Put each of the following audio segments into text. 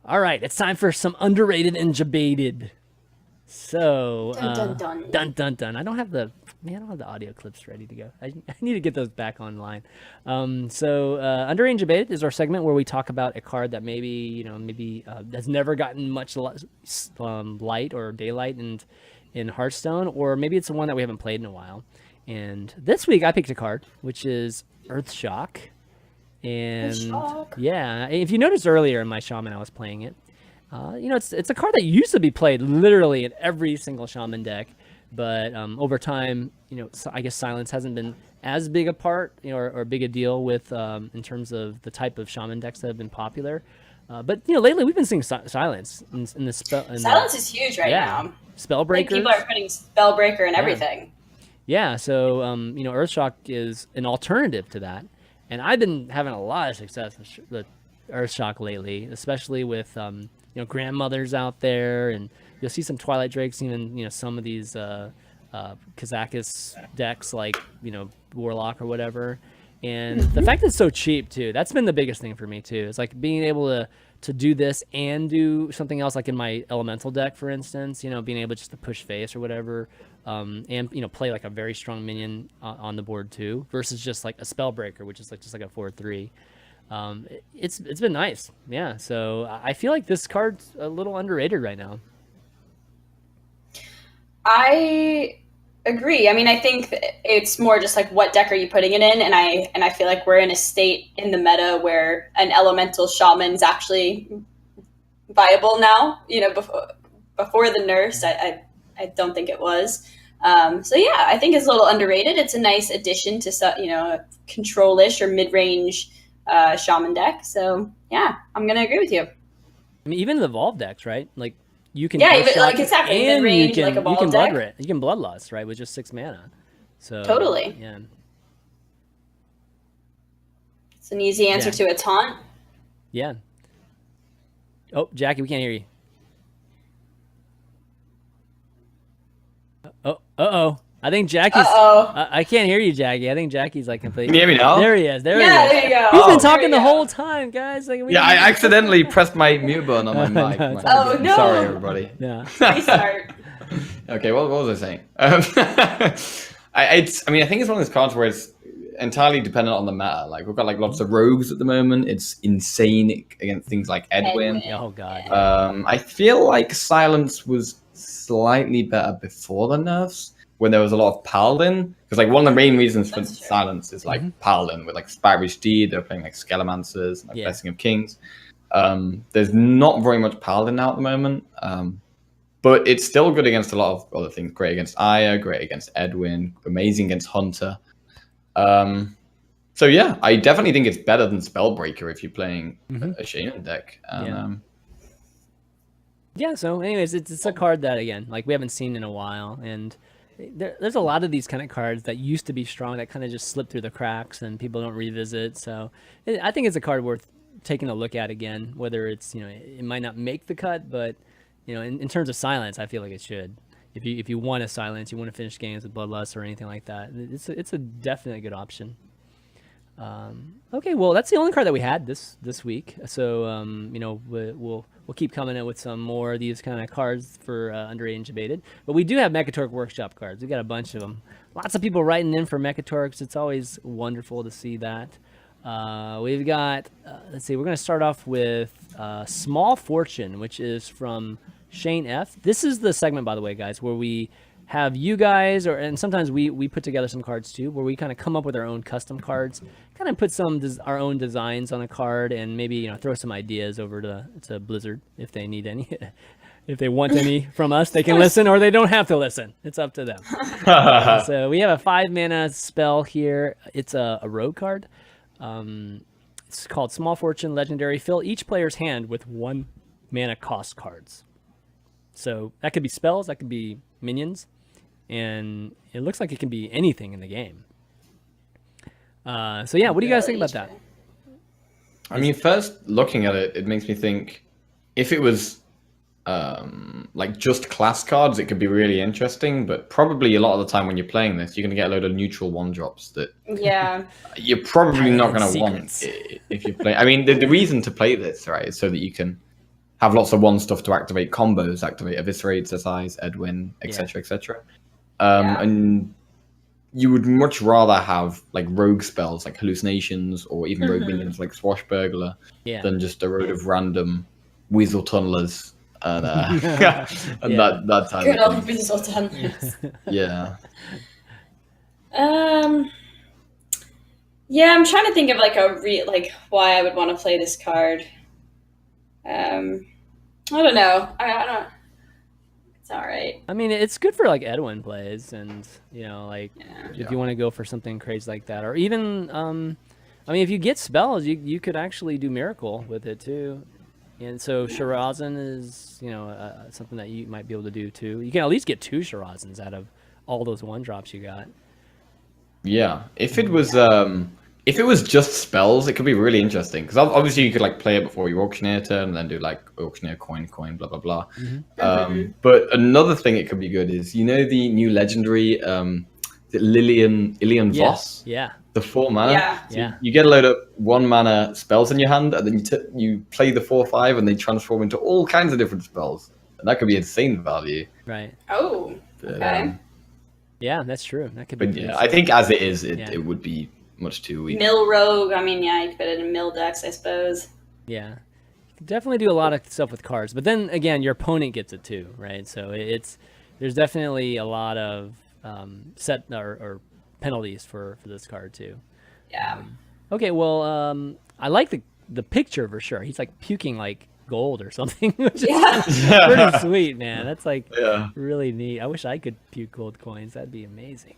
All right, it's time for some underrated and Jebaited. So, dun dun dun. I don't have the audio clips ready to go. I need to get those back online. Underrated and Jebaited is our segment where we talk about a card that maybe has never gotten much light or daylight in Hearthstone, or maybe it's the one that we haven't played in a while. And this week I picked a card which is Earthshock. And yeah, if you noticed earlier in my Shaman, I was playing it. It's a card that used to be played literally in every single Shaman deck, but over time, so I guess Silence hasn't been as big a part, or big a deal with in terms of the type of Shaman decks that have been popular. But lately we've been seeing Silence in the spell. Silence is huge right now. Spellbreaker. People are putting Spellbreaker and everything. Yeah, so Earthshock is an alternative to that. And I've been having a lot of success with Earthshock lately, especially with grandmothers out there, and you'll see some Twilight Drakes, even some of these Kazakus decks like Warlock or whatever. And the fact that it's so cheap too, that's been the biggest thing for me too. It's like being able to do this and do something else, like in my Elemental deck, for instance. Being able just to push face or whatever. And play like a very strong minion on the board too, versus just like a Spellbreaker, which is just like a 4/3. It's been nice, yeah. So I feel like this card's a little underrated right now. I agree. I mean, I think it's more just like what deck are you putting it in, and I feel like we're in a state in the meta where an Elemental Shaman's actually viable now. Before the nerfs, I don't think it was. So yeah, I think it's a little underrated. It's a nice addition to a control-ish or mid-range Shaman deck. So yeah, I'm gonna agree with you. I mean, even the Evolved decks, right? Like you can exactly mid-range, like a Evolved deck. You can Bloodlust, right, with just 6 mana. So totally. Yeah. It's an easy answer to a taunt. Yeah. Oh, Jackie, we can't hear you. Uh-oh. I think Jackie's... I can't hear you, Jackie. I think Jackie's like completely... Can you hear me now? There he is. There you go. He's been talking the whole time, guys. Like, I accidentally pressed my mute button on my mic. No. Sorry, everybody. Yeah. Restart. Okay, what was I saying? I think it's one of those cards where it's entirely dependent on the meta. Like, we've got lots of rogues at the moment. It's insane against things like Edwin. Oh, God. I feel like Silence was slightly better before the nerfs, when there was a lot of Paladin, because one of the main reasons for Silence is Paladin with Spyrish Deed. They're playing Skelemancers, Blessing of Kings. There's not very much Paladin now at the moment, but it's still good against a lot of other things. Great against Aya, great against Edwin, amazing against Hunter. So yeah, I definitely think it's better than Spellbreaker if you're playing a Shaman deck. Yeah, so anyways, it's a card that, again, we haven't seen in a while, and there's a lot of these kind of cards that used to be strong that kind of just slip through the cracks and people don't revisit. So I think it's a card worth taking a look at again, whether it's, it might not make the cut, but, in terms of Silence, I feel like it should. If you want to Silence, you want to finish games with Bloodlust or anything like that, it's a definitely good option. Okay, well, that's the only card that we had this week. So, we'll keep coming in with some more of these kind of cards for Underrated and Jebaited. But we do have Mekkatorque Workshop cards. We got a bunch of them. Lots of people writing in for Mekkatorques. It's always wonderful to see that. We've got, let's see, we're going to start off with Small Fortune, which is from Shane F. This is the segment, by the way, guys, where we have you guys, and sometimes we put together some cards too, where we kind of come up with our own custom cards, kind of put our own designs on a card, and maybe throw some ideas over to Blizzard if they need any, if they want any from us. They can listen, or they don't have to listen. It's up to them. So we have a 5-mana spell here. It's a rogue card. It's called Small Fortune Legendary. Fill each player's hand with 1 mana cost cards. So that could be spells, that could be minions, and it looks like it can be anything in the game. So yeah, what do you guys think about that? I mean, first looking at it, it makes me think if it was just class cards, it could be really interesting. But probably a lot of the time when you're playing this, you're going to get a load of neutral 1-drops that you're probably not going to want if you play. I mean, the reason to play this, right, is so that you can have lots of one stuff to activate combos, activate Eviscerate, Exercise, Edwin, etc., etc. And you would much rather have like rogue spells like hallucinations or even rogue minions like Swashbuckler than just a road of random weasel tunnelers and, and that type Good of old thing. weasel tunnelers. Yeah. Yeah, I'm trying to think of like why I would want to play this card. I don't know. I don't. It's all right. I mean, it's good for like Edwin plays, and like if you want to go for something crazy like that, or even I mean, if you get spells, you could actually do Miracle with it too. And so Shirazan is something that you might be able to do too. You can at least get 2 Shirazans out of all those 1-drops you got. Yeah, if it was just spells, it could be really interesting because obviously you could like play it before your auctioneer turn and then do like auctioneer coin blah blah blah. But another thing it could be good is the new legendary Ilian Voss. Yeah. The 4 mana. Yeah. So you get a load of 1 mana spells in your hand, and then you play the 4/5, and they transform into all kinds of different spells, and that could be insane value. Right. Oh. Okay. Yeah, that's true. That could be. But yeah, I think as it is, it would be much too weak. Mill Rogue. I mean, you could put it in Mill decks, I suppose. Yeah, you can definitely do a lot of stuff with cards, but then again, your opponent gets it too, right? So there's definitely a lot of set or penalties for this card too. Yeah. Okay, well, I like the picture for sure. He's like puking like gold or something, which is pretty sweet, man. That's like really neat. I wish I could puke gold coins. That'd be amazing.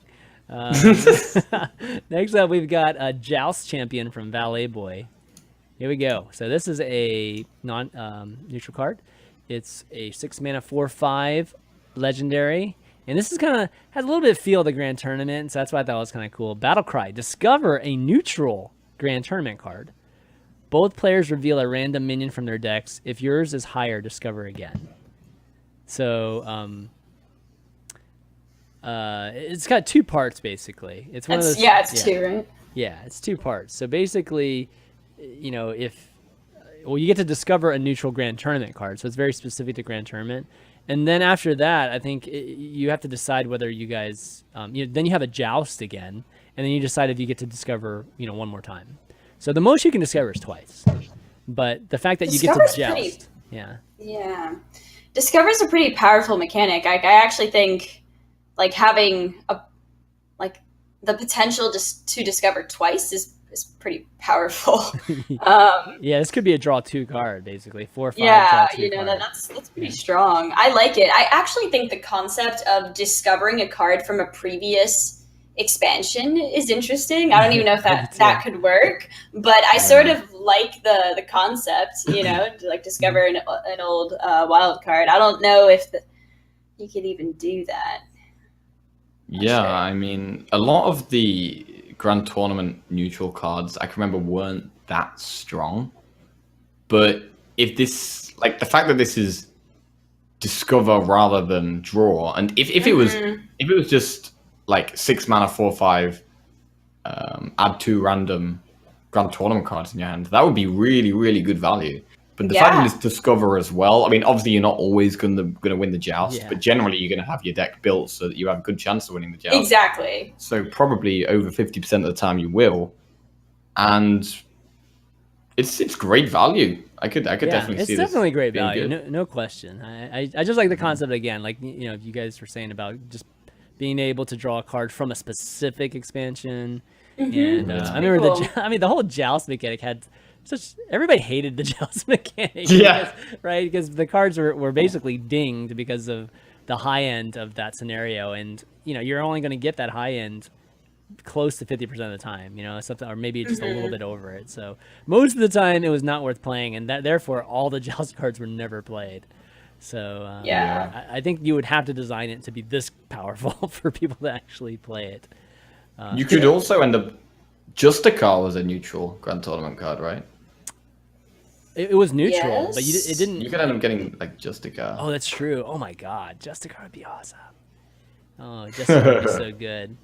Next up, we've got a Joust Champion from Valet Boy. Here we go. So this is a non-neutral card. It's a 6 mana 4/5 legendary. And this is has a little bit of feel of the Grand Tournament, so that's why I thought it was kind of cool. Battle Cry. Discover a neutral Grand Tournament card. Both players reveal a random minion from their decks. If yours is higher, discover again. So, it's got 2 parts, basically. It's one of those. Yeah, it's 2, right? Yeah, it's 2 parts. So basically, you get to discover a neutral Grand Tournament card. So it's very specific to Grand Tournament. And then after that, I think you have to decide whether you guys, then you have a Joust again, and then you decide if you get to discover, 1 more time. So the most you can discover is twice. But the fact that you get to Joust, Yeah. Discover's a pretty powerful mechanic. I actually think, like, having the potential just to discover twice is pretty powerful. Yeah, this could be a draw 2 card, basically 4 or 5. Yeah, draw 2 card. that's pretty strong. I like it. I actually think the concept of discovering a card from a previous expansion is interesting. I don't even know if that could work, but I sort of like the concept. To like discover an old wild card. I don't know if you could even do that. Yeah, sure. I mean, a lot of the Grand Tournament neutral cards I can remember weren't that strong, but if this, like, the fact that this is discover rather than draw, and if it was just like 6 mana 4/5, add 2 random Grand Tournament cards in your hand, that would be really, really good value. But the fact that it's discover as well, I mean, obviously you're not always gonna win the Joust, but generally you're gonna have your deck built so that you have a good chance of winning the Joust. Exactly. So probably over 50% of the time you will, and it's great value. I could definitely see this. It's definitely great value, no question. I just like the concept again, like if you guys were saying about just being able to draw a card from a specific expansion, and I remember the whole Joust mechanic had. Everybody hated the Joust mechanic, right? Because the cards were basically dinged because of the high end of that scenario, and you're only going to get that high end close to 50% of the time, something, or maybe just a little bit over it. So most of the time, it was not worth playing, and therefore all the Joust cards were never played. So I think you would have to design it to be this powerful for people to actually play it. You could also end up Justicar was a neutral Grand Tournament card, right? It was neutral, but it didn't. You could end up getting like Justicar. Oh, that's true. Oh my God, Justicar would be awesome. Oh, Justicar would be so good.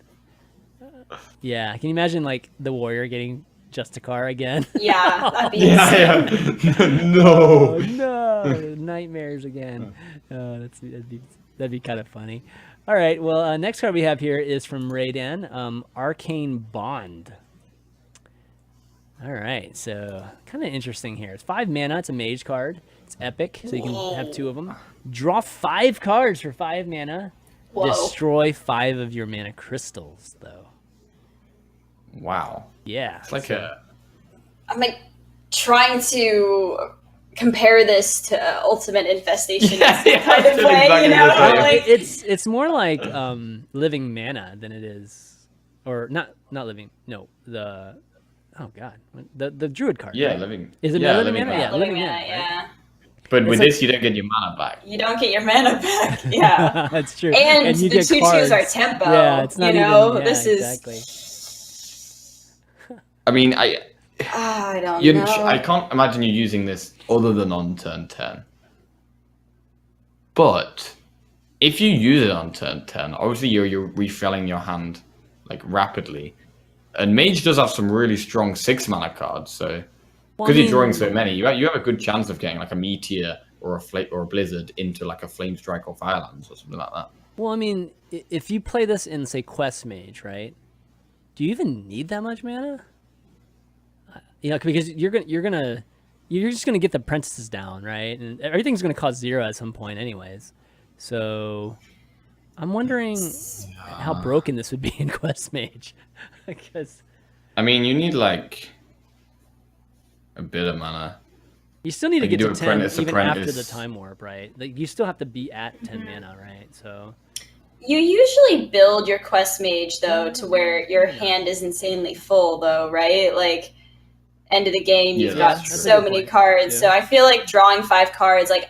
Yeah, can you imagine like the warrior getting Justicar again. Yeah, that'd be insane. Yeah. No. Oh, no, nightmares again. That'd be kind of funny. All right, well, next card we have here is from Raiden, Arcane Bond. All right, so kind of interesting here. It's 5 mana. It's a mage card. It's epic, so you can have 2 of them. Draw 5 cards for 5 mana. Whoa. Destroy 5 of your mana crystals, though. Wow. Yeah. It's like a... I'm like trying to compare this to Ultimate Infestation Yeah, yeah, kind of I was way, exactly you know? the same. Like, It's more like living mana than it is, or not living. No, the the Druid card. Yeah, right? living. Is it yeah, living mana? mana. Yeah, living mana, right? yeah. But with like- this, you don't get your mana back. You don't get your mana back, yeah. That's true. And you the get 2/2s cards. are tempo. Yeah, it's not you know, even. Yeah, this is. exactly. I mean, I don't know. I can't imagine you using this other than on turn 10. But if you use it on turn 10, obviously you're refilling your hand like rapidly. And Mage does have some really strong 6 mana cards, so because you're drawing so many, you have a good chance of getting like a Meteor or a Blizzard into like a Flame Strike or Firelands or something like that. Well, I mean, if you play this in say Quest Mage, right? Do you even need that much mana? You know, because you're just gonna get the apprentices down, right? And everything's gonna cost 0 at some point, anyways. So I'm wondering how broken this would be in Quest Mage, because I mean, you need like a bit of mana. you still need to Like, get you to do 10 apprentice, even after the apprentice. time warp, right? Like you still have to be at 10 Mm-hmm. mana, right? So You usually build your Quest Mage, though, to where your hand is insanely full, though, right? Like, end of the game, you've Yeah, got that's true. so That's a good many point. cards. Yeah. So I feel like drawing 5 cards, like,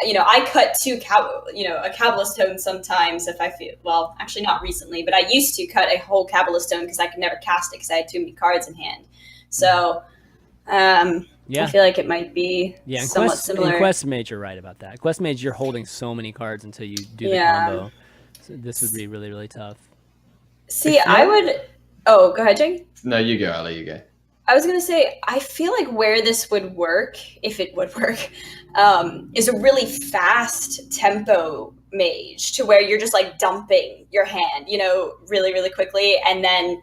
you know, I cut a Kabbalistone sometimes if I feel, well, actually not recently, but I used to cut a whole Kabbalistone because I could never cast it because I had too many cards in hand. So, yeah. I feel like it might be Yeah, in somewhat Quest, similar. in Quest Mage, you're right about that. Quest Mage, you're holding so many cards until you do the Yeah. combo. So this would be really, really tough. See, I would. Oh, go ahead, Jake. No, you go, Ali, you go. I was gonna say, I feel like where this would work, if it would work, is a really fast tempo mage to where you're just like dumping your hand, you know, really, really quickly, and then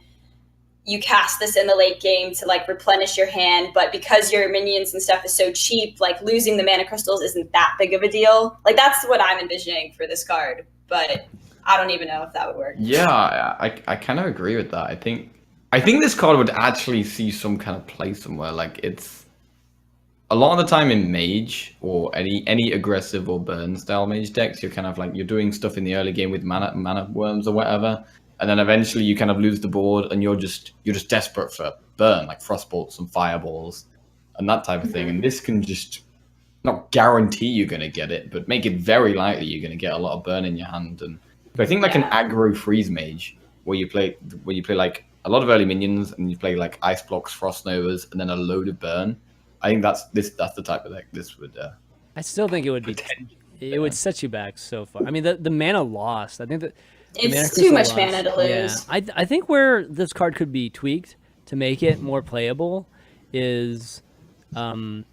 you cast this in the late game to like replenish your hand. But because your minions and stuff is so cheap, like losing the mana crystals isn't that big of a deal. Like that's what I'm envisioning for this card, but I don't even know if that would work. Yeah, I kind of agree with that. I think this card would actually see some kind of play somewhere. Like it's a lot of the time in Mage or any aggressive or burn style Mage decks, you're kind of like you're doing stuff in the early game with mana worms or whatever, and then eventually you kind of lose the board and you're just desperate for burn, like frostbolts and fireballs and that type of thing. And this can just not guarantee you're going to get it, but make it very likely you're going to get a lot of burn in your hand. And I think like an aggro freeze mage where you play like a lot of early minions and you play like ice blocks, frost novas, and then a load of burn. I think that's the type of deck this would. I still think it would be. It would set you back so far. I mean, the mana lost. I think that the mana It's too crystal much lost- mana to lose. Yeah, I think where this card could be tweaked to make it more playable is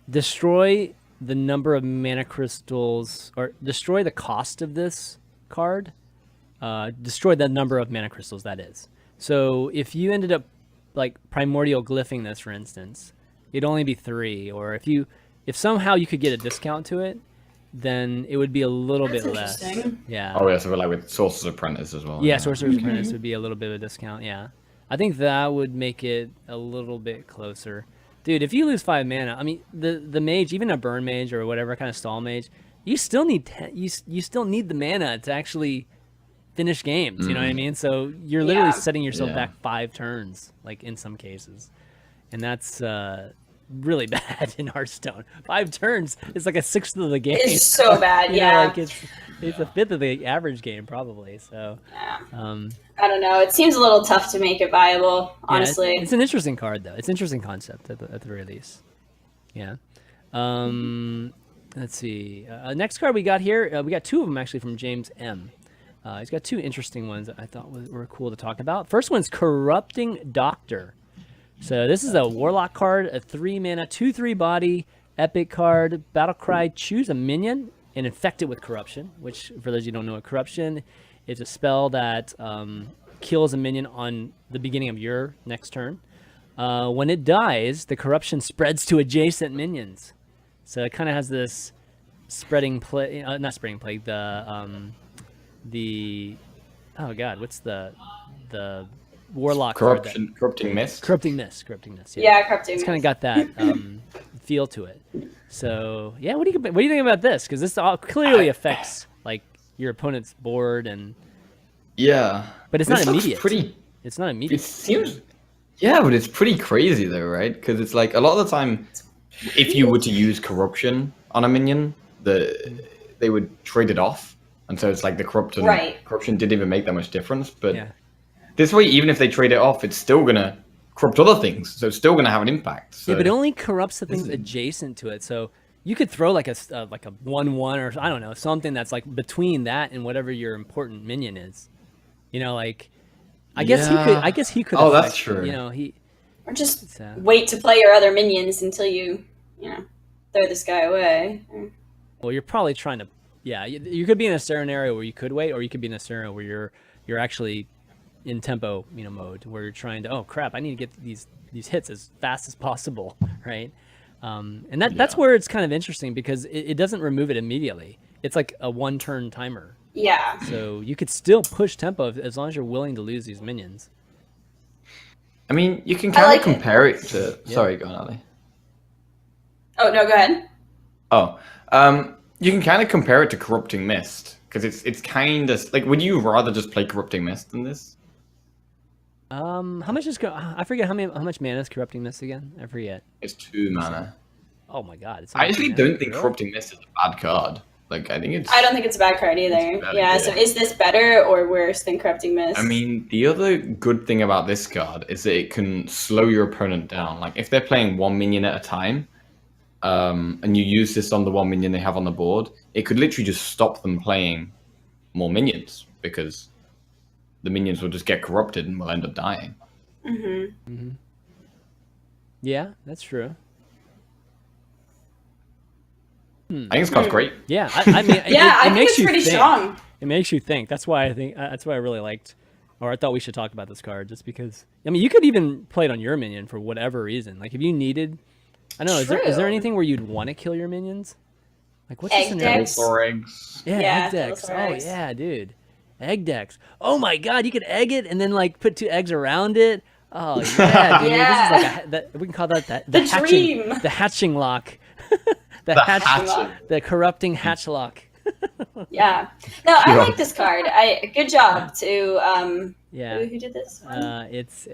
destroy the number of mana crystals, or destroy the cost of this card. Destroy the number of mana crystals, that is. So if you ended up like primordial glyphing this, for instance, it'd only be 3. Or if somehow you could get a discount to it, then it would be a little That's bit less. interesting. Yeah. Oh yeah, so like with Sorcerer's Apprentice as well. Yeah, Sorcerer's Apprentice would be a little bit of a discount. Yeah, I think that would make it a little bit closer. Dude, if you lose 5 mana, I mean, the mage, even a burn mage or whatever kind of stall mage, you still need you still need the mana to actually finish games. You know what I mean? So you're literally setting yourself Yeah. back 5 turns, like in some cases, and that's really bad in Hearthstone. 5 turns is like a sixth of the game. It's so bad, You know, yeah. like it's a fifth of the average game probably. So. Yeah. Um, I don't know. It seems a little tough to make it viable, Yeah, honestly. it's an interesting card, though. It's an interesting concept at the very least. Yeah. Let's see. Next card we got here, we got 2 of them actually from James M. He's got 2 interesting ones that I thought were cool to talk about. First one's Corrupting Doctor. So this is a Warlock card, a 3-mana, 2/3 body, epic card, battle cry, choose a minion and infect it with corruption, which for those of you who don't know what corruption, it's a spell that kills a minion on the beginning of your next turn. When it dies, the corruption spreads to adjacent minions. So it kind of has this spreading plague, not spreading plague, the oh god, what's the Warlock Corrupting mist. Corrupting mist. Yeah, corrupting It's mist. kind of got that feel to it. So yeah, what do you think about this? Because this all clearly affects like your opponent's board, and Yeah, but it's This not looks immediate. It's not It immediate. seems. Yeah, but it's pretty crazy though, right? Because it's like a lot of the time, if you were to use corruption on a minion, they would trade it off, and so it's like the corruption didn't even make that much difference. But Yeah. this way, even if they trade it off, it's still gonna corrupt other things, so it's still gonna have an impact. So Yeah, but it only corrupts the things adjacent to it. So you could throw like a 1/1 or I don't know, something that's like between that and whatever your important minion is. You know, like I guess he could. Oh, affect, that's true. You know, Or just So- wait to play your other minions until you throw this guy away. well, you're probably trying to. Yeah, you could be in a scenario where you could wait, or you could be in a scenario where you're actually in tempo, mode, where you're trying to. Oh crap! I need to get these hits as fast as possible, right? And that's where it's kind of interesting because it doesn't remove it immediately. It's like a 1-turn timer. Yeah. So you could still push tempo as long as you're willing to lose these minions. I mean, you can kind like of it. compare it to. Sorry, go on, Ali. Oh no, go ahead. Oh, you can kind of compare it to Corrupting Mist because it's kind of like. Would you rather just play Corrupting Mist than this? How much is I forget how much mana is Corrupting Mist again? I forget. It's 2 mana. Oh my god! It's I actually 2 mana. don't think Really? Corrupting Mist is a bad card. Like, I think it's. I don't think it's a bad card either. It's better, Yeah. yeah. So is this better or worse than Corrupting Mist? I mean, the other good thing about this card is that it can slow your opponent down. Like, if they're playing 1 minion at a time, and you use this on the 1 minion they have on the board, it could literally just stop them playing more minions because the minions will just get corrupted and will end up dying. Yeah, that's true. I think this card's great. Yeah, I mean, yeah, I it think makes it's you pretty think. strong. It makes you think. That's why I really liked, or I thought we should talk about this card, just because. I mean, you could even play it on your minion for whatever reason. Like if you needed, I don't know. Is there True. anything where you'd want to kill your minions? Like what's the Egg scenario? decks. Or eggs. Yeah, Yeah, egg decks. those are Oh eggs. yeah, dude, egg decks. Oh my god, you could egg it and then like put 2 eggs around it. Oh yeah, dude. Yeah. This is like we can call that The hatching, dream. the hatching lock, hatching. the corrupting hatch lock. Yeah. No, I Yeah. like this card. Good job to Yeah, who did this one? it's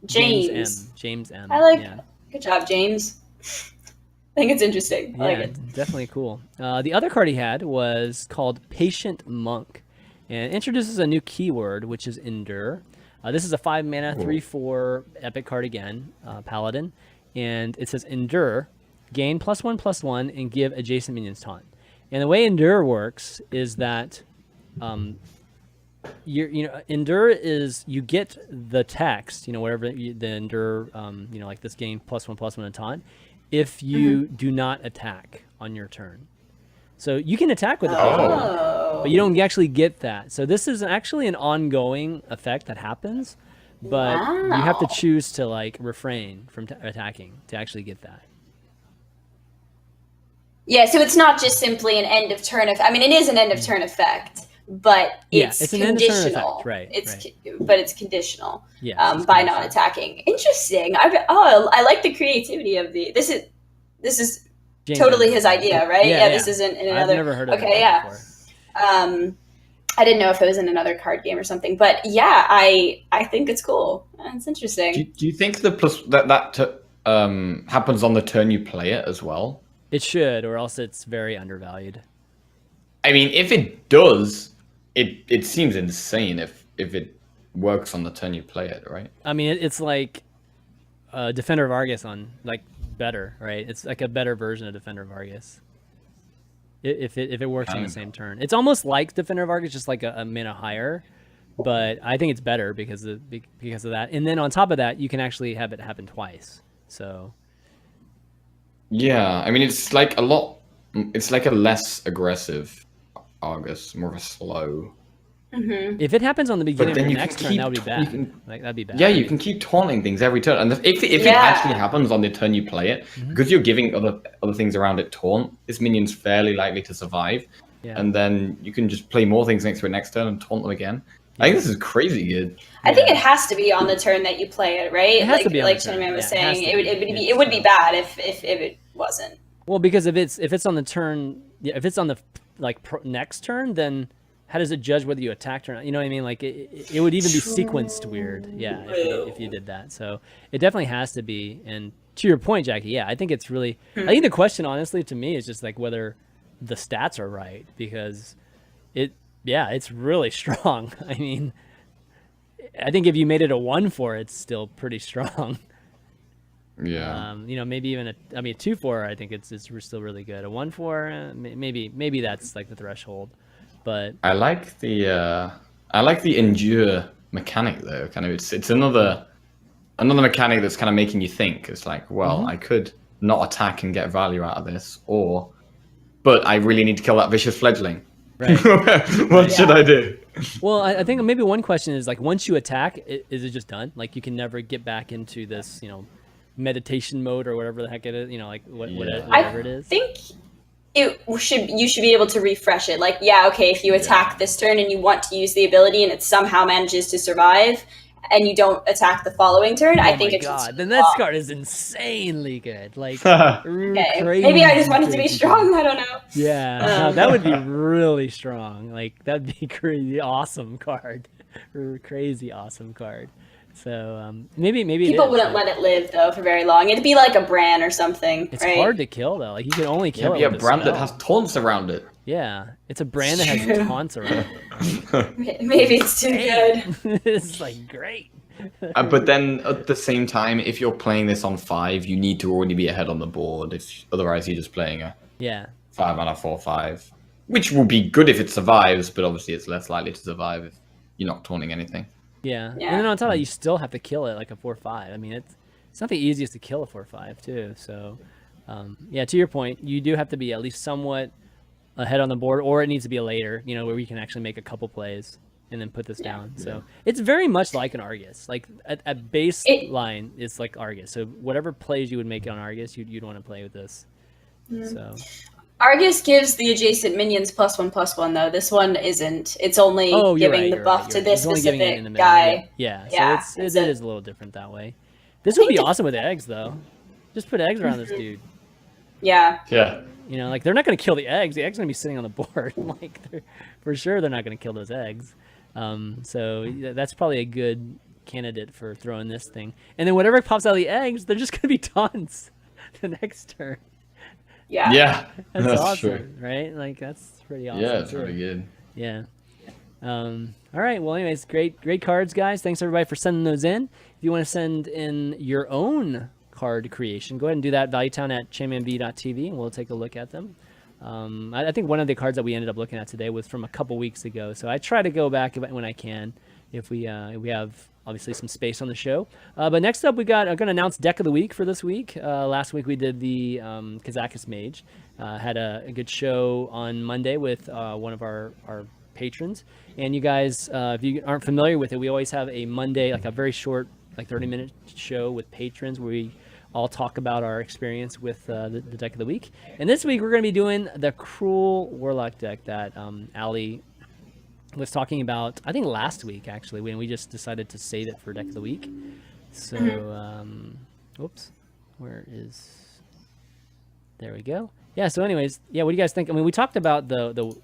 James. James M. I like. Yeah. Good job, James. I think it's interesting. I like Yeah, it. definitely cool. The other card he had was called Patient Monk, and introduces a new keyword, which is Inder. This is a 5 mana, 3/4 epic card again, Paladin, and it says Endure, gain +1/+1, and give adjacent minions taunt. And the way Endure works is that, Endure is you get the text, whatever the Endure, like this gain +1/+1 and taunt, if you do not attack on your turn. So you can attack with the Patient Monk, Oh. but you don't actually get that. So this is actually an ongoing effect that happens, but you have to Wow. choose to like refrain from attacking to actually get that. Yeah, so it's not just simply an end of turn effect. I mean, it is an end of turn effect, but Yeah, it's it's an end of turn conditional. effect, right, But it's conditional. Yeah, it's By conditional. not attacking. Interesting. I like the creativity of the. This is James totally M. his idea, right? Yeah, This yeah. isn't in I've another. never heard of Okay, it yeah. before. I didn't know if it was in another card game or something, but yeah, I think it's cool. It's interesting. Do you think the plus that happens on the turn you play it as well? It should, or else it's very undervalued. I mean, if it does, it seems insane if it works on the turn you play it, right? I mean, it's like Defender of Argus on like better, right? It's like a better version of Defender of Argus. If it works on the Kind of. same turn, it's almost like Defender of Argus, just like a mana higher. but I think it's better because of that. And then on top of that, you can actually have it happen twice. So Yeah, I mean, it's like a lot. It's like a less aggressive Argus, more of a slow. if it happens on the beginning of then the you next can turn, that would be keep- bad. you can- Like that'd be bad. Yeah, you can keep taunting things every turn, and if it Yeah. actually happens on the turn you play it, because you're giving other things around it taunt, this minion's fairly likely to survive, Yeah. and then you can just play more things next to it next turn and taunt them again. I think this is crazy good. I think it has to be on the turn that you play it, right? It has like to be on like the turn. ChanManV was Yeah, it has saying, to it would be. be it would be bad if it wasn't. Well, because if it's on the turn, if it's on the next turn, then how does it judge whether you attacked or not? You know what I mean? Like it would even be sequenced weird. Yeah, if you did that. So it definitely has to be. And to your point, Jackie, yeah, I think it's really. I think the question, honestly, to me, is just like whether the stats are right, because it's really strong. I mean, I think if you made it a 1/4, it's still pretty strong. Yeah. Maybe even a 2/4. I think it's still really good. A 1/4, maybe that's like the threshold, but I like the endure mechanic though. Kind of, it's another mechanic that's kind of making you think. It's like, well, I could not attack and get value out of this, but I really need to kill that vicious fledgling. Right. What should I do? Well, I think maybe one question is like, once you attack, is it just done? Like you can never get back into this, meditation mode or whatever the heck it is, whatever it is. I think you should be able to refresh it. Like, okay, if you attack this turn and you want to use the ability and it somehow manages to survive, and you don't attack the following turn, I think it should. Then that card is insanely good. Like, okay. Maybe I just wanted to be strong. I don't know. Yeah, no, that would be really strong. Like that'd be crazy, awesome card, crazy awesome card. So maybe people wouldn't let it live though for very long. It'd be like a Bran or something. It's right? hard to kill though. Like you can only kill it. Yeah, with a brand that spell. has taunts around it. Yeah, it's a brand that has taunts around it. Maybe it's too good. It's like great. But then at the same time, if you're playing this on 5, you need to already be ahead on the board. Otherwise, you're just playing a 5 mana 4/5, which will be good if it survives, but obviously it's less likely to survive if you're not taunting anything. Yeah. And then on top of that, you still have to kill it like a 4/5. I mean, it's not the easiest to kill a 4/5 too. So, to your point, you do have to be at least somewhat ahead on the board, or it needs to be a later, where we can actually make a couple plays and then put this down. So it's very much like an Argus. Like at baseline, it's like Argus. So whatever plays you would make on Argus, you'd want to play with this. So Argus gives the adjacent minions +1/+1 though. This one isn't. It's only giving the buff to this specific guy. Yeah. So it is a little different that way. This would be awesome with eggs though. Just put eggs around this dude. Yeah. Yeah. Like they're not going to kill the eggs. The eggs are going to be sitting on the board. Like for sure, they're not going to kill those eggs. So that's probably a good candidate for throwing this thing. And then whatever pops out of the eggs, they're just going to be taunts the next turn. Yeah. Yeah. That's awesome, true. right? Like that's pretty awesome. Yeah, it's really good. Yeah. All right. Well, anyways, great cards, guys. Thanks everybody for sending those in. If you want to send in your own card creation, go ahead and do that. ValueTown@ChanManV.tv, and we'll take a look at them. I think one of the cards that we ended up looking at today was from a couple weeks ago, so I try to go back when I can if we have obviously some space on the show. But next up, I'm going to announce deck of the week for this week. Last week we did the Kazakus Mage. Had a good show on Monday with one of our patrons. And you guys, if you aren't familiar with it, we always have a Monday, like a very short, like 30-minute show with patrons where we all talk about our experience with the deck of the week. And this week we're going to be doing the Krul Warlock deck that Allie was talking about, I think last week actually, when we just decided to save it for deck of the week. So, whoops, there we go. Yeah, so anyways, what do you guys think? I mean, we talked about the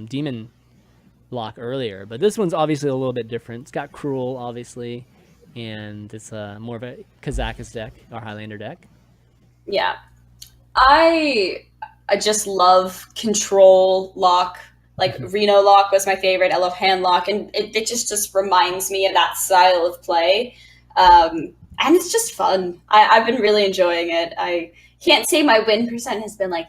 demon block earlier, but this one's obviously a little bit different. It's got Krul, obviously, and it's more of a Kazakus deck, our Highlander deck. Yeah. I just love control lock. Like Reno lock was my favorite. I love hand lock, and it just reminds me of that style of play. And it's just fun. I've been really enjoying it. I can't say my win percent has been like,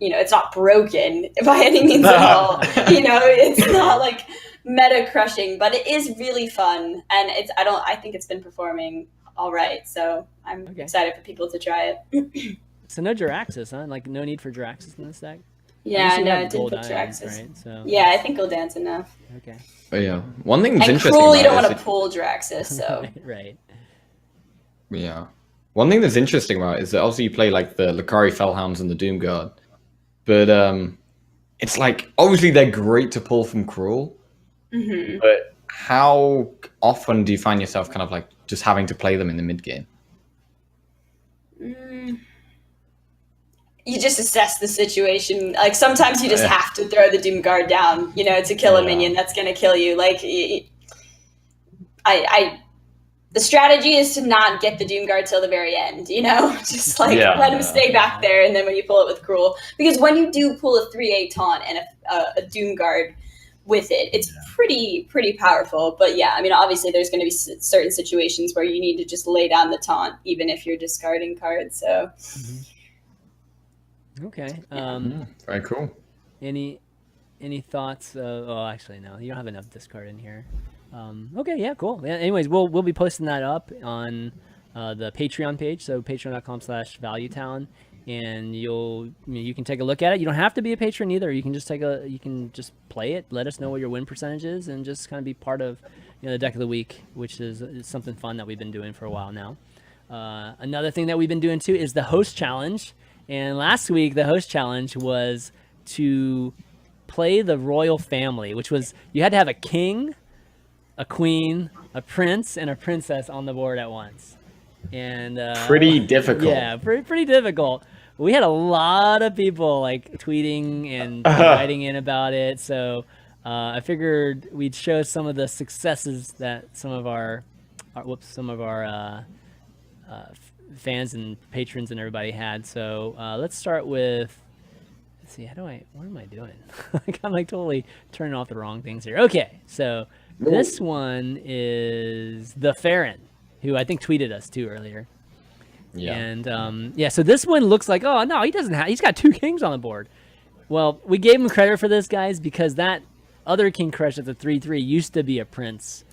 it's not broken by any means at all. It's not like meta crushing, but it is really fun, and I think it's been performing all right. So I'm excited for people to try it. So no Jiraxis, huh? Like no need for Jiraxis in this deck. Yeah, no, I did put Jiraxis. Right? So yeah, I think Gul'dan's enough. Okay. But yeah, one thing that's and interesting. Krul, you don't want to pull Jiraxis, so right. Yeah. One thing that's interesting about it is that obviously you play like the Lucari Fellhounds and the Doomguard, but it's like obviously they're great to pull from Krul, but how often do you find yourself kind of like just having to play them in the mid game? You just assess the situation. Like sometimes you just have to throw the Doomguard down, to kill a minion that's going to kill you. Like the strategy is to not get the Doomguard till the very end, just like let him stay back there, and then when you pull it with Krul, because when you do pull a 3/8 taunt and a Doomguard with it, it's pretty powerful. But yeah, I mean, obviously there's going to be certain situations where you need to just lay down the taunt, even if you're discarding cards. So. Okay. Very cool. Any thoughts? Actually, no. You don't have enough discard in here. Okay. Yeah. Cool. Yeah, anyways, we'll be posting that up on the Patreon page. So patreon.com/ValueTown, and you can take a look at it. You don't have to be a patron either. You can just play it. Let us know what your win percentage is, and just kind of be part of the deck of the week, which is something fun that we've been doing for a while now. Another thing that we've been doing too is the host challenge. And last week, the host challenge was to play the royal family, which was you had to have a king, a queen, a prince, and a princess on the board at once. And pretty difficult. Yeah, pretty difficult. We had a lot of people like tweeting and writing in about it. So I figured we'd show some of the successes that some of our fans and patrons and everybody had. So let's start with, let's see, what am I doing? I'm like totally turning off the wrong things here. Okay, so this one is the Farron, who I think tweeted us too earlier. Yeah. And so this one looks like, oh no, he's got 2 kings on the board. Well, we gave him credit for this, guys, because that other king crush at the 3/3 used to be a prince.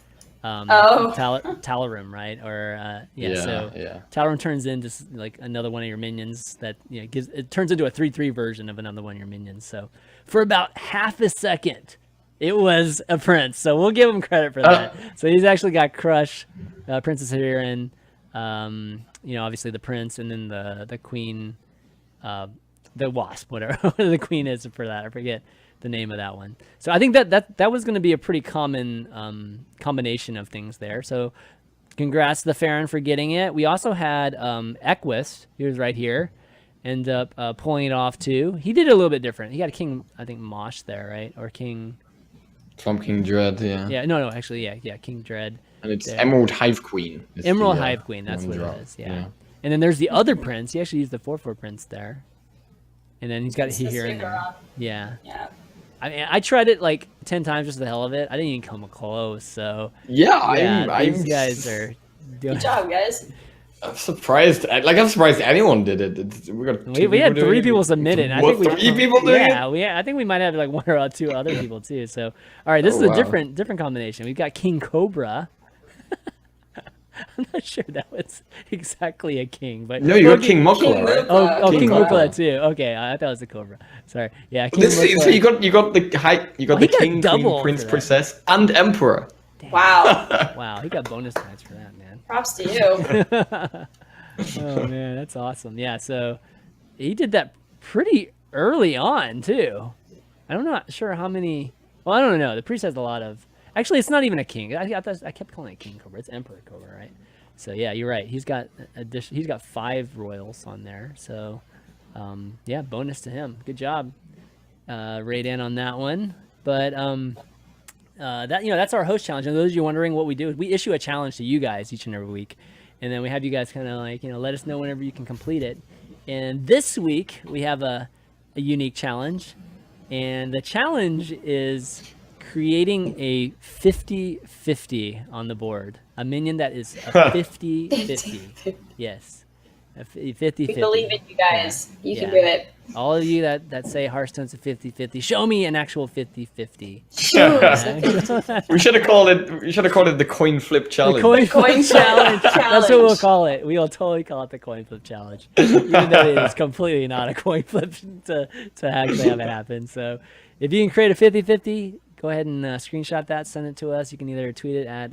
Talarum, right? Or Talarum turns into like another one of your minions that it turns into a 3/3 version of another one of your minions. So for about half a second, it was a prince. So we'll give him credit for that. So he's actually got Crush, Princess Heron, obviously the prince, and then the queen, the wasp, whatever the queen is for that. I forget the name of that one. So I think that was going to be a pretty common combination of things there. So congrats to the Farron for getting it. We also had Equus, he was right here, end up pulling it off too. He did it a little bit different. He got a king, I think Mosh there, right? Or King... From King Dread, yeah. Yeah, no, actually, yeah, King Dread. And it's there. Emerald Hive Queen. Emerald Hive Queen, that's what it is, yeah. And then there's the other prince. He actually used the 4/4 prince there. And then he's got here and there. Yeah. I mean, I tried it like 10 times just for the hell of it. I didn't even come close, so... These guys are doing... Good job, guys. I'm surprised. I'm surprised anyone did it. We had 3 people submit it. I think 3 people doing it? I think we might have like 1 or 2 other people too. So, all right, this is a different combination. We've got King Cobra. I'm not sure that was exactly a king, but no, you got King Mukla, right? King Mukla too. Okay, I thought it was a Cobra. Sorry, yeah. King Mukla. So you got the King, Queen, Prince, Princess, and Emperor. Damn. Wow. Wow, he got bonus points for that, man. Props to you. Oh man, that's awesome. Yeah, so he did that pretty early on too. I'm not sure how many. Well, I don't know. The priest has a lot of. Actually, it's not even a king. I kept calling it King Cobra. It's Emperor Cobra, right? So yeah, you're right. He's got 5 royals on there. So yeah, bonus to him. Good job, Raiden, on that one. But that's our host challenge. And those of you wondering what we do is we issue a challenge to you guys each and every week, and then we have you guys kind of like let us know whenever you can complete it. And this week we have a unique challenge, and the challenge is creating a 50-50 on the board. A minion that is a 50-50. Yes. 50-50. We believe in you guys. You can do it. All of you that say Hearthstone's a 50-50, show me an actual 50-50. We should have called it the coin flip challenge. The coin flip challenge. That's what we'll Challenge. call it. We will totally call it the coin flip challenge, even though it is completely not a coin flip to actually have it happen. So if you can create a 50-50, go ahead and screenshot that, send it to us. You can either tweet it at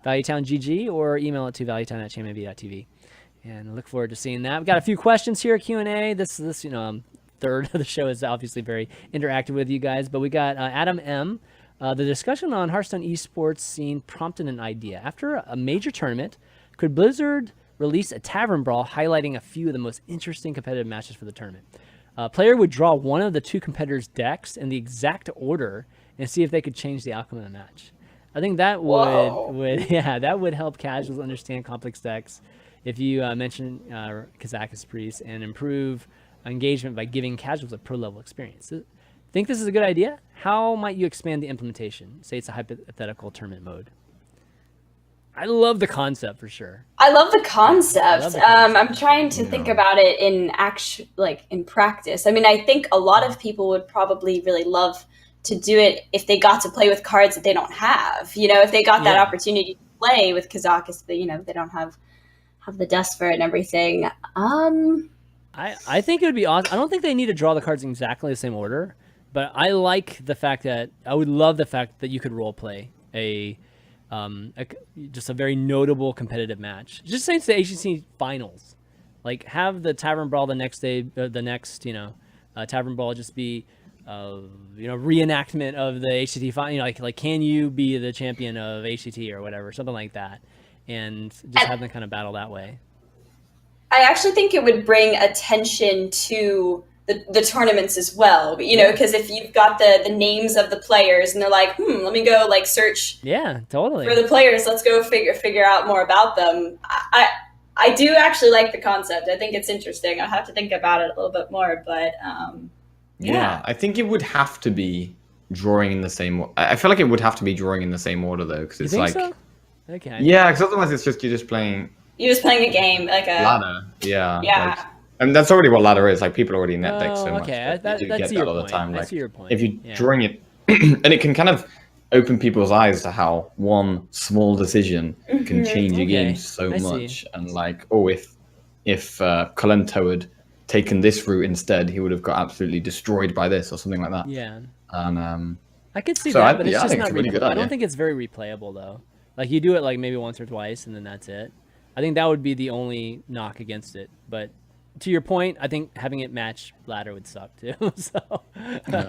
ValueTownGG or email it to valuetown@chanmanv.tv. And I look forward to seeing that. We've got a few questions here, Q&A. This third of the show is obviously very interactive with you guys. But we got Adam M. The discussion on Hearthstone esports scene prompted an idea. After a major tournament, could Blizzard release a tavern brawl highlighting a few of the most interesting competitive matches for the tournament? A player would draw one of the two competitors' decks in the exact order and see if they could change the outcome of the match. I think that would help casuals understand complex decks. If you mention Kazakus Priest and improve engagement by giving casuals a pro-level experience. Think this is a good idea? How might you expand the implementation? Say it's a hypothetical tournament mode. I love the concept for sure. I love the concept. I'm trying to think about it in practice. I mean, I think a lot of people would probably really love to do it if they got to play with cards that they don't have. If they got that opportunity to play with Kazakus, they don't have the desk for it and everything. I think it would be awesome. I don't think they need to draw the cards in exactly the same order, but I like the fact that I would love the fact that you could role play just a very notable competitive match. Just say it's the HCC finals, like have the Tavern Brawl the next day, Tavern Brawl just be reenactment of the HCT final. Like can you be the champion of HCT or whatever, something like that. And just have them kind of battle that way. I actually think it would bring attention to the tournaments as well, because if you've got the names of the players and they're like, let me go search for the players, let's go figure out more about them. I do actually like the concept. I think it's interesting. I'll have to think about it a little bit more, but I think it would have to be drawing in the same. I feel like it would have to be drawing in the same order though, because it's like. So? Okay. Yeah, because otherwise you're just playing. You're just playing a game, like a ladder. Yeah. And that's already what ladder is. Like people already net deck so much. Okay, That you get that all the time. I Like see your point. if you're drawing it, and it can kind of open people's eyes to how one small decision can change a game so much. And if Colento had taken this route instead, he would have got absolutely destroyed by this or something like that. Yeah. And I could see that, but it's just not. Really good I don't think it's very replayable though. Like you do it like maybe once or twice and then that's it. I think that would be the only knock against it. But to your point, I think having it match ladder would suck too. So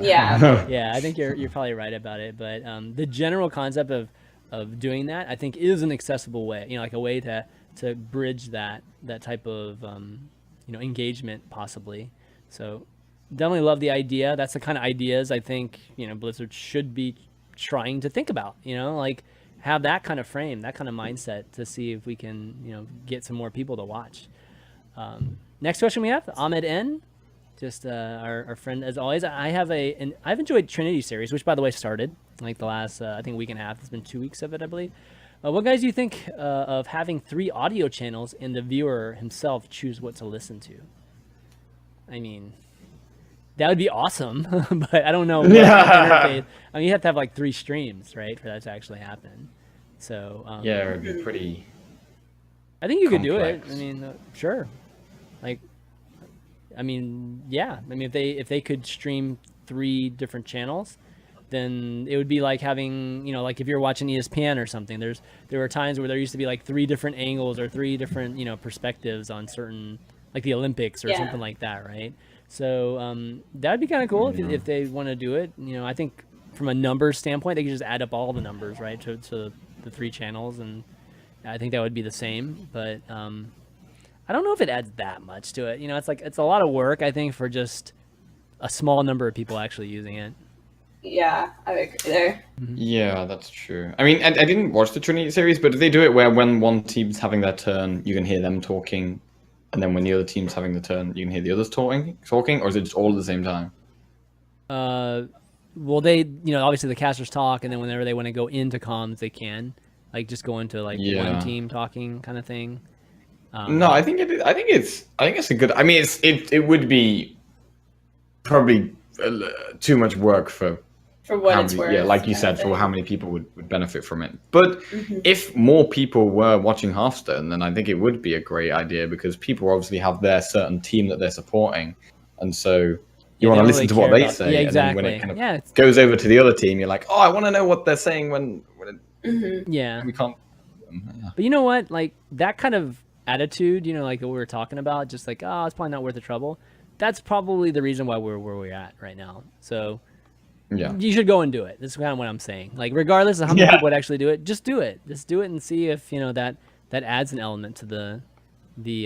yeah, I think you're probably right about it. But the general concept of doing that, I think, is an accessible way. Like a way to bridge that type of engagement possibly. So definitely love the idea. That's the kind of ideas I think Blizzard should be trying to think about. Like. Have that kind of frame, that kind of mindset to see if we can, get some more people to watch. Next question we have, Ahmed N, just our friend as always. I've enjoyed Trinity series, which by the way started like the last I think week and a half. It's been 2 weeks of it, I believe. What guys do you think of having 3 audio channels and the viewer himself choose what to listen to? I mean, that would be awesome, but I don't know. Interface. I mean, you have to have like 3 streams, right, for that to actually happen. So it would be pretty. I think you complex. could do it. I mean, sure. Like, I mean, yeah. I mean, if they could stream 3 different channels, then it would be like having, like if you're watching ESPN or something. There were times where there used to be like 3 different angles or 3 different perspectives on certain, like the Olympics or something like that, right? So that'd be kind of cool if they want to do it. I think from a numbers standpoint, they could just add up all the numbers, right, to the 3 channels, and I think that would be the same. But I don't know if it adds that much to it. It's a lot of work, I think, for just a small number of people actually using it. Yeah, I agree there. Yeah, that's true. I mean, I didn't watch the Trinity series, but do they do it where when one team's having their turn, you can hear them talking? And then when the other team's having the turn, you can hear the others talking, or is it just all at the same time? Well, they, obviously the casters talk, and then whenever they want to go into comms, they can, like, just go into like one team talking kind of thing. No, I think it's a good. I mean, it would be probably too much work for what it's worth. Yeah, like you said, for how many people would benefit from it. But if more people were watching Hearthstone, then I think it would be a great idea, because people obviously have their certain team that they're supporting, and so you want to listen to what they say. Yeah, exactly. And then when it kind of goes over to the other team, you're like, oh, I want to know what they're saying when yeah. we can't. But you know what? Like that kind of attitude, like what we were talking about, just like, oh, it's probably not worth the trouble. That's probably the reason why we're where we're at right now. So yeah, you should go and do it. That's kind of what I'm saying. Like regardless of how many people would actually do it, just do it. Just do it and see if that adds an element to the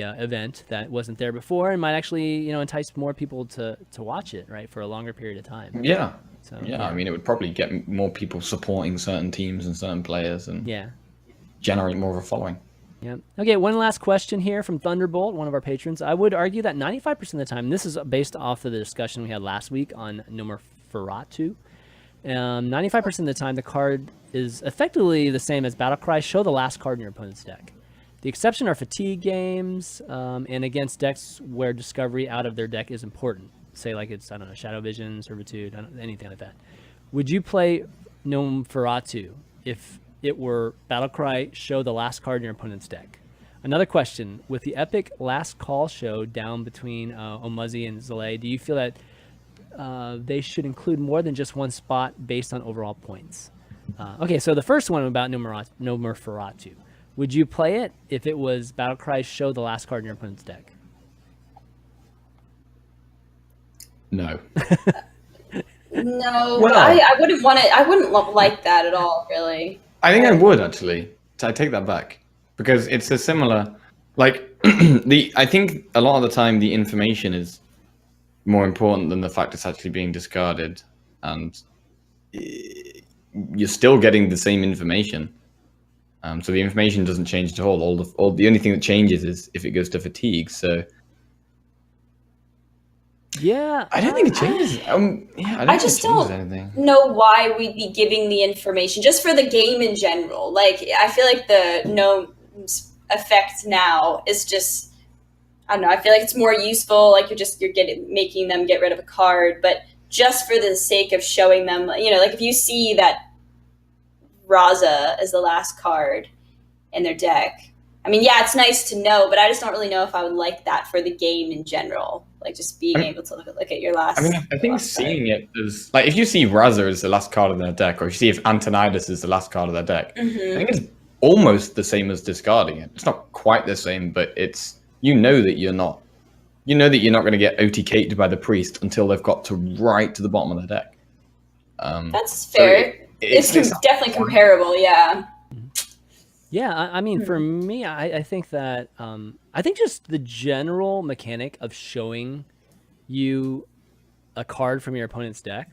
event that wasn't there before, and might actually entice more people to watch it, right, for a longer period of time. Yeah. So yeah, I mean, it would probably get more people supporting certain teams and certain players, and generate more of a following. Yeah. Okay, one last question here from Thunderbolt, one of our patrons. I would argue that 95% of the time, this is based off of the discussion we had last week on Nosferatu. 95% of the time, the card is effectively the same as Battlecry. Show the last card in your opponent's deck. The exception are fatigue games and against decks where discovery out of their deck is important. Say like it's, I don't know, Shadow Vision, Servitude, anything like that. Would you play Nosferatu if it were Battlecry, show the last card in your opponent's deck? Another question, with the epic last call show down between Omuzi and Zalay, do you feel that they should include more than just one spot based on overall points? Okay, so the first one about Nosferatu. Would you play it if it was Battlecry, show the last card in your opponent's deck? No. No, well, I wouldn't want it. I wouldn't like that at all, really. I think I would actually. I take that back, because it's a similar, like I think a lot of the time the information is more important than the fact it's actually being discarded, and you're still getting the same information. So the information doesn't change at all. The only thing that changes is if it goes to fatigue. So yeah, I don't think it changes. I just don't know why we'd be giving the information just for the game in general. Like, I feel like the gnomes effect now is just, I don't know. I feel like it's more useful. Like you're making them get rid of a card, but just for the sake of showing them, like if you see that Raza is the last card in their deck. I mean, yeah, it's nice to know, but I just don't really know if I would like that for the game in general. Like just being able to look at your last. I mean, I think seeing it as like if you see Raza as the last card of their deck, or if you see if Antonidas is the last card of their deck, I think it's almost the same as discarding it. It's not quite the same, but it's that you're not going to get OTK'd by the priest until they've got to right to the bottom of their deck. That's fair. So it's definitely comparable, yeah. Yeah, I mean, for me, I think that I think just the general mechanic of showing you a card from your opponent's deck,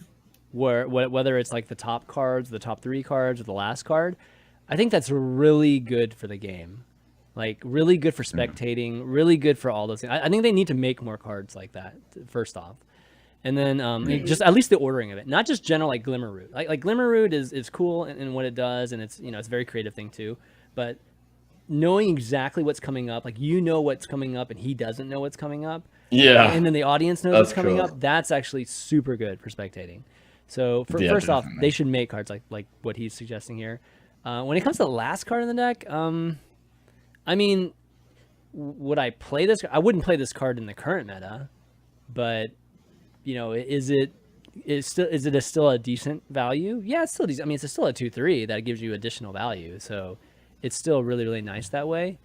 whether it's like the top cards, the top 3 cards, or the last card, I think that's really good for the game. Like, really good for spectating, really good for all those things. I think they need to make more cards like that, first off. And then just at least the ordering of it, not just general like Glimmerroot. Like Glimmerroot is cool in what it does, and it's it's a very creative thing too. But knowing exactly what's coming up, like what's coming up, and he doesn't know what's coming up. Yeah. And then the audience knows what's coming up. That's actually super good for spectating. So first off, they should make cards like what he's suggesting here. When it comes to the last card in the deck, I mean, would I play this? I wouldn't play this card in the current meta, but is it still a decent value? Yeah, it's still decent. I mean, it's still a 2/3 that gives you additional value, so it's still really, really nice that way.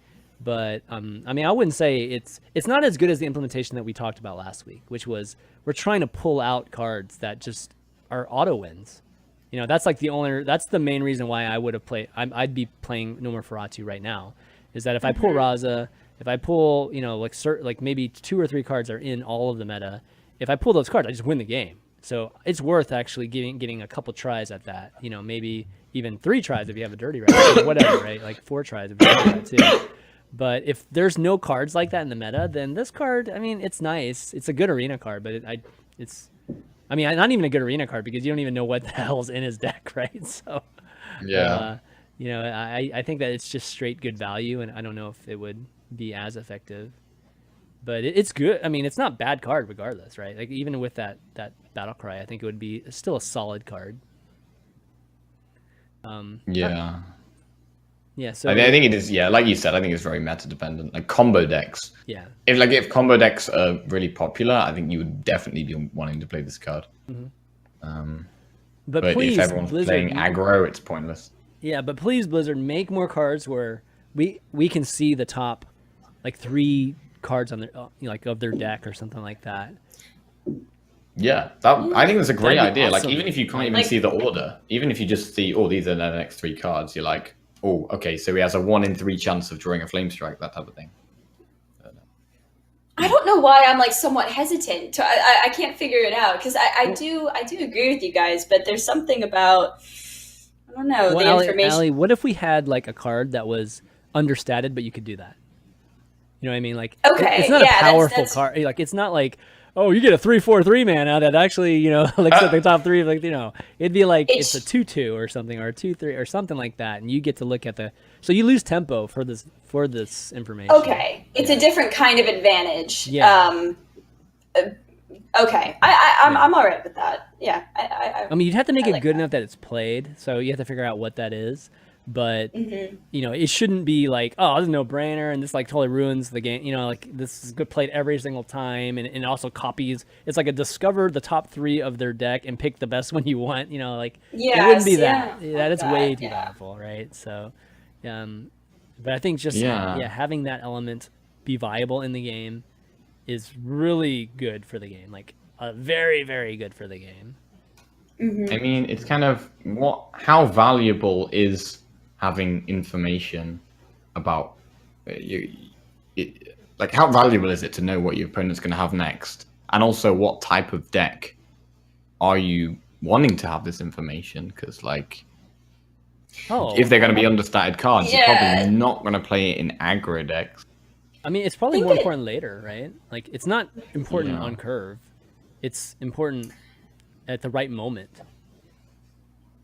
But I mean, I wouldn't say it's not as good as the implementation that we talked about last week, which was we're trying to pull out cards that just are auto wins. That's like that's the main reason why I would have played. I'd be playing Nosferatu right now. Is that if I pull Raza, if I pull like maybe 2 or 3 cards are in all of the meta. If I pull those cards, I just win the game. So it's worth actually getting a couple tries at that. Maybe even 3 tries if you have a dirty right, or whatever, right? Like 4 tries if you have that too. But if there's no cards like that in the meta, then this card, I mean, it's nice. It's a good arena card, but it's not even a good arena card because you don't even know what the hell's in his deck, right? So yeah, I think that it's just straight good value, and I don't know if it would be as effective. But it's good. I mean, it's not bad card regardless, right? Like even with that battle cry, I think it would be still a solid card. Yeah. Yeah. So I think it is. Yeah, like you said, I think it's very meta dependent. Like combo decks. Yeah. If combo decks are really popular, I think you would definitely be wanting to play this card. But please, if everyone's Blizzard, playing aggro, it's pointless. Yeah, but please, Blizzard, make more cards where we can see the top like 3 cards on their like of their deck or something like that. Yeah, I think that's a great idea. Awesome. Like even if you can't even see the order, even if you just see, oh, these are the next 3 cards, you're like, oh, okay, so he has a 1 in 3 chance of drawing a flame strike, that type of thing. I don't know why I'm like somewhat hesitant. I can't figure it out because I do agree with you guys, but there's something about I don't know the information. Allie, what if we had like a card that was understated, but you could do that? You know what I mean? Like, okay, it's not a powerful card. Like, it's not like, oh, you get a 3/4/3 mana that actually, looks at the top 3. Like, it'd be like it's a 2/2 or something, or a 2/3 or something like that, and you get to look at so you lose tempo for this information. Okay, it's a different kind of advantage. Yeah. Okay, I'm all right with that. Yeah. I mean, you'd have to make it good enough that it's played, so you have to figure out what that is. But it shouldn't be like, oh, this is a no-brainer, and this like totally ruins the game. Like this is good played every single time, and it also copies. It's like a discover the top 3 of their deck and pick the best one you want. Like it wouldn't be that. That is way too powerful, right? So, but I think just having that element be viable in the game is really good for the game. Like very, very good for the game. I mean, it's kind of how valuable is having information about like how valuable is it to know what your opponent's going to have next, and also what type of deck are you wanting to have this information? Because like if they're going to be understated cards, you're probably not going to play it in aggro decks. I mean, it's probably more important later, right? Like it's not important on curve, it's important at the right moment.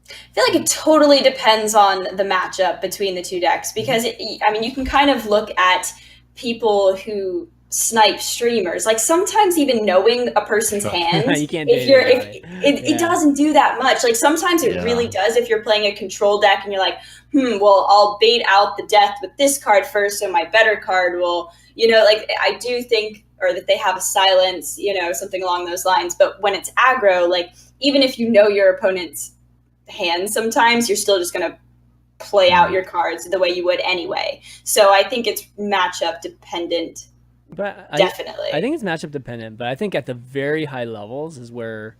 I feel like it totally depends on the matchup between the 2 decks because you can kind of look at people who snipe streamers. Like sometimes even knowing a person's hand, you can't it doesn't do that much. Like sometimes it really does if you're playing a control deck and you're like, well, I'll bait out the death with this card first, so my better card will, like I do think, or that they have a silence, something along those lines. But when it's aggro, like even if you know your opponent's hand, sometimes you're still just going to play out your cards the way you would anyway. So I think it's matchup dependent. But definitely. I think it's matchup dependent, but I think at the very high levels is where,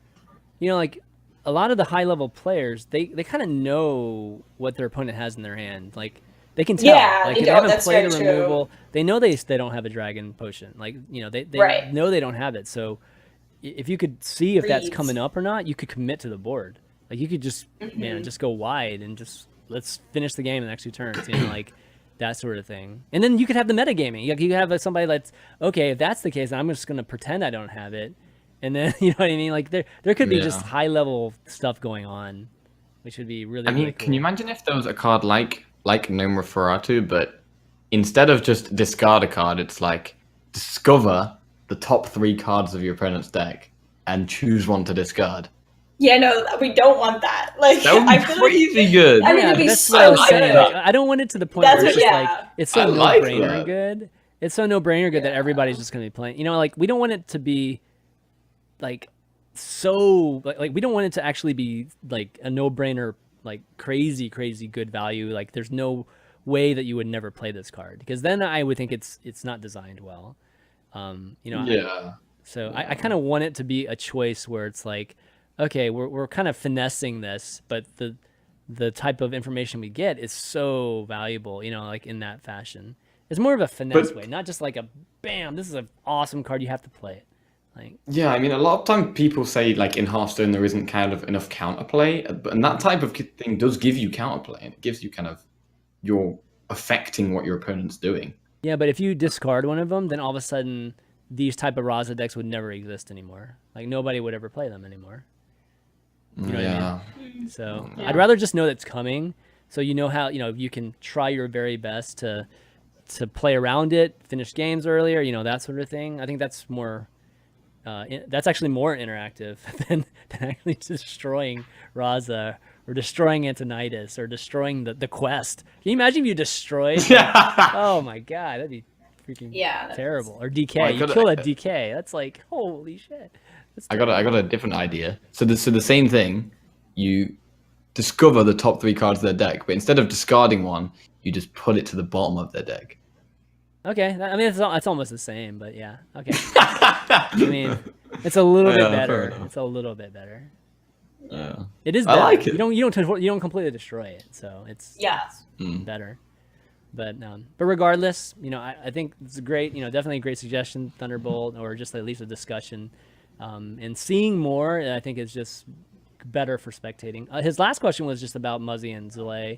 like a lot of the high level players, they kind of know what their opponent has in their hand. Like they can tell. Like if they haven't played a removal, they know they don't have a dragon potion. Like, they know they don't have it. So if you could see if that's coming up or not, you could commit to the board. Like you could just, just go wide and just let's finish the game in the next 2 turns, like that sort of thing. And then you could have the metagaming. You could have somebody that's, okay, if that's the case, I'm just going to pretend I don't have it. And then, you know what I mean? Like there could be just high level stuff going on, which would be really, really cool. Can you imagine if there was a card like Nomra Ferratu, but instead of just discard a card, it's like discover the top 3 cards of your opponent's deck and choose one to discard. Yeah, no, we don't want that. Like that would be crazy good. I mean, it'd be so good. Like, I don't want it to the point where it's just like it's so no-brainer good. It's so no-brainer good that everybody's just gonna be playing. Like we don't want it to be like so like we don't want it to actually be like a no-brainer, like crazy good value. Like there's no way that you would never play this card, because then I would think it's not designed well. So I kind of want it to be a choice where it's like, okay, we're kind of finessing this, but the type of information we get is so valuable, like in that fashion. It's more of a finesse way, not just like a bam, this is an awesome card, you have to play it. Like I mean, a lot of time people say like in Hearthstone there isn't kind of enough counterplay, and that type of thing does give you counterplay, and it gives you kind of you're affecting what your opponent's doing. Yeah, but if you discard one of them, then all of a sudden these type of Raza decks would never exist anymore. Like nobody would ever play them anymore. You know what I mean? So I'd rather just know that's coming, so you know how you can try your very best to to play around it, finish games earlier, that sort of thing. I think that's more. That's actually more interactive than actually destroying Raza or destroying Antonidas or destroying the quest. Can you imagine if you destroyed? Oh my god, that'd be freaking terrible. Or DK, Well, you kill a DK. That's like holy shit. I got a different idea. So the same thing. You discover the top 3 cards of their deck, but instead of discarding one, you just put it to the bottom of their deck. Okay, I mean it's almost the same, but yeah. Okay. I mean, it's a little bit better. It's a little bit better. Yeah. It is better. I like it. You don't completely destroy it, so it's better. But regardless, I think it's a great, definitely a great suggestion, Thunderbolt, or just at least a discussion. And seeing more, I think is just better for spectating. His last question was just about Muzzy and Zalay.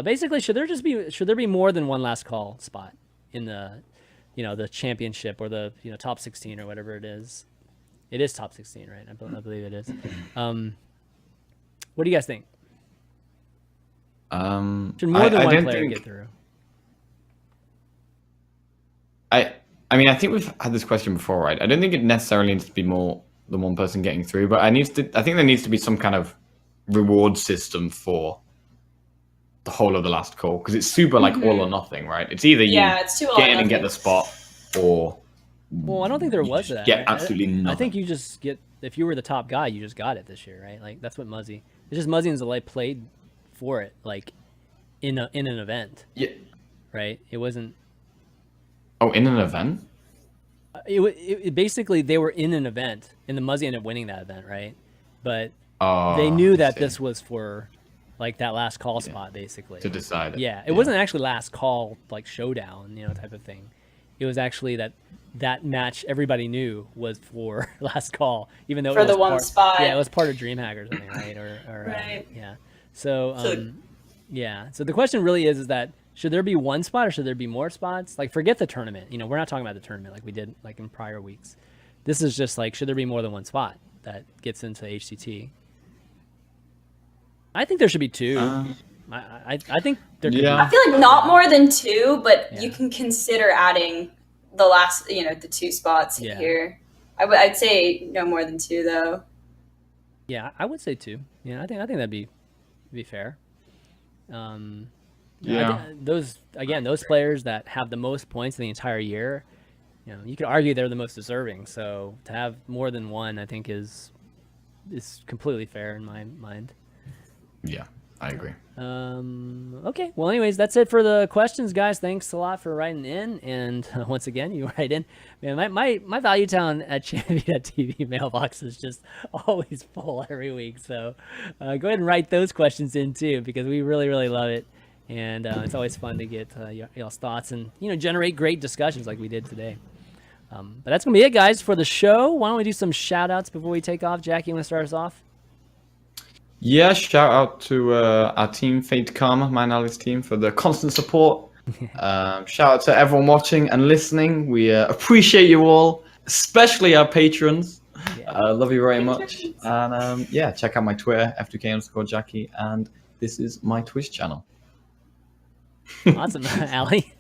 Basically, should there be more than one last call spot in the the championship or the top 16 or whatever it is? It is top 16, right? I believe it is. What do you guys think? Should more than one player get through? I mean, I think we've had this question before, right? I don't think it necessarily needs to be more than one person getting through, but I think there needs to be some kind of reward system for the whole of the last call, because it's super like all or nothing, right? It's either you get in and get the spot, or I don't think there was that. Get absolutely nothing. I think you just get, if you were the top guy, you just got it this year, right? Like that's what Muzzy. It's just Muzzy and Zalay played for it, like in an event. Yeah. Right. It wasn't. Oh, in an event? It basically, they were in an event, and the Muzzy ended up winning that event, right? But they knew that this was for, like, that last call spot, basically. To decide it. Yeah, it wasn't actually last call, like, showdown, type of thing. It was actually that match everybody knew was for last call, even though for it was the one spot. Yeah, it was part of DreamHack or something, right? Or right. Yeah. So, So the question really is that, should there be one spot or should there be more spots? Like, forget the tournament. We're not talking about the tournament like we did like in prior weeks. This is just like, should there be more than one spot that gets into HCT? I think there should be 2. I think there could be. I feel like not more than 2, but you can consider adding the last, the 2 spots here. I'd say no more than 2 though. Yeah, I would say 2. Yeah, I think that'd be fair. Those players that have the most points in the entire year, you could argue they're the most deserving. So to have more than one, I think is completely fair in my mind. Yeah, I agree. Okay. Well, anyways, that's it for the questions, guys. Thanks a lot for writing in. And once again, you write in. Man, my Value Town at ChanManV mailbox is just always full every week. So go ahead and write those questions in too, because we really, really love it. And it's always fun to get y'all's thoughts and generate great discussions like we did today. But that's gonna be it, guys, for the show. Why don't we do some shout outs before we take off? Jackie, you want to start us off? Yeah, shout out to our team, Fate Karma, my and Ali's team, for the constant support. Shout out to everyone watching and listening. We appreciate you all, especially our patrons. Love you very much. And check out my Twitter, F2K_Jackie, and this is my Twitch channel. Awesome. Allie?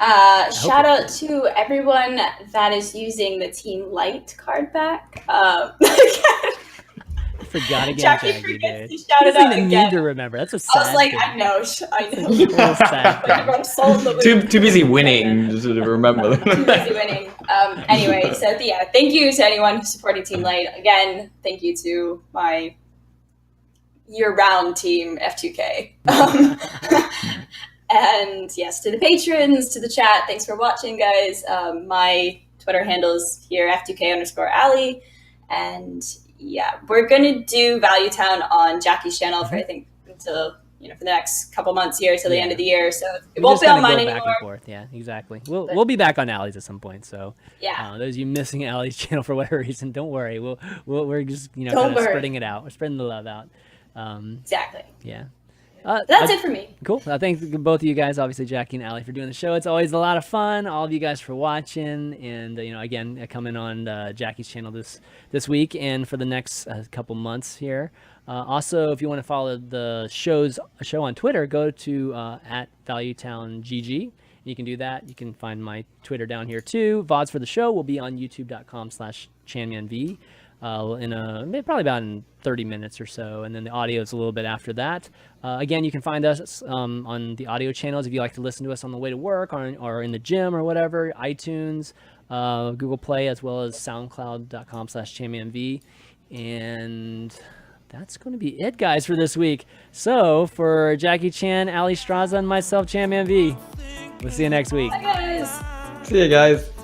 Shout out to everyone that is using the Team Light card back. Forgot again, Jackie Jackie, forgets dude. to shout it out again. Need to remember. That's a sad I was like, thing. I know. Sad thing. Too busy winning to remember. Too busy winning. Anyway, so thank you to anyone who's supporting Team Light. Again, thank you to my year-round team, F2K. And yes, to the patrons, to the chat, thanks for watching, guys. My Twitter handle's here, F2K_Allie. And we're going to do Value Town on Jackie's channel for, I think, until, for the next couple months here till the end of the year. So it won't be on mine anymore. Back and forth. Yeah, exactly. We'll be back on Allie's at some point. So those of you missing Allie's channel for whatever reason, don't worry. We're just, kind of spreading it out. We're spreading the love out. Exactly. Yeah. That's it for me. Cool. Thank both of you guys, obviously Jackie and Allie, for doing the show. It's always a lot of fun. All of you guys for watching, and again, coming on Jackie's channel this week and for the next couple months here. Also, if you want to follow the show on Twitter, go to @ValueTownGG, You can do that. You can find my Twitter down here too. VODs for the show will be on youtube.com/ChanManV. Probably about in 30 minutes or so, and then the audio is a little bit after that. Again, you can find us on the audio channels if you like to listen to us on the way to work or in the gym or whatever, iTunes, Google Play, as well as soundcloud.com/ChanManV. And that's going to be it, guys, for this week. So for Jackie Chan, Alliestrasza, and myself, ChanManV, we'll see you next week. Bye, guys. See you guys.